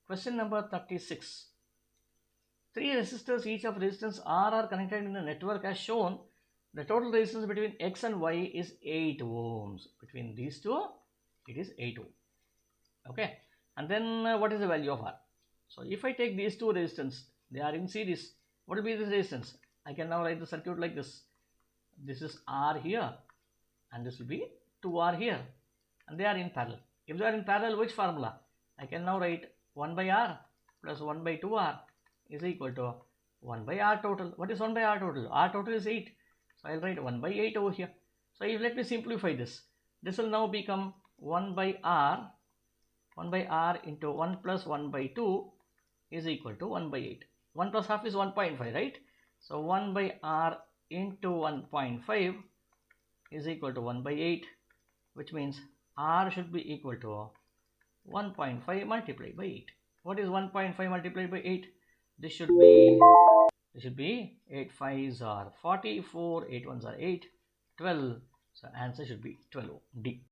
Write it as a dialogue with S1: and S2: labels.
S1: Question number 36. 3 resistors each of resistance R are connected in a network as shown. The total resistance between X and Y is 8 ohms. Between these two, it is 8 ohm. Okay. And then what is the value of R? So if I take these two resistance, they are in series. What will be this resistance? I can now write the circuit like this. This is R here and this will be 2R here. And they are in parallel. If they are in parallel, which formula? I can now write 1 by R plus 1 by 2R is equal to 1 by R total. What is 1 by R total? R total is 8. So I'll write 1 by 8 over here. So if let me simplify this. This will now become 1 by R into 1 plus 1 by 2 is equal to 1 by 8. 1 plus half is 1.5, right? So 1 by R into 1.5 is equal to 1 by 8, which means R should be equal to 1.5 multiplied by 8. What is 1.5 multiplied by 8? This should be 8 5s are 40, 4 8 1s are 8, 12. So answer should be 12 D.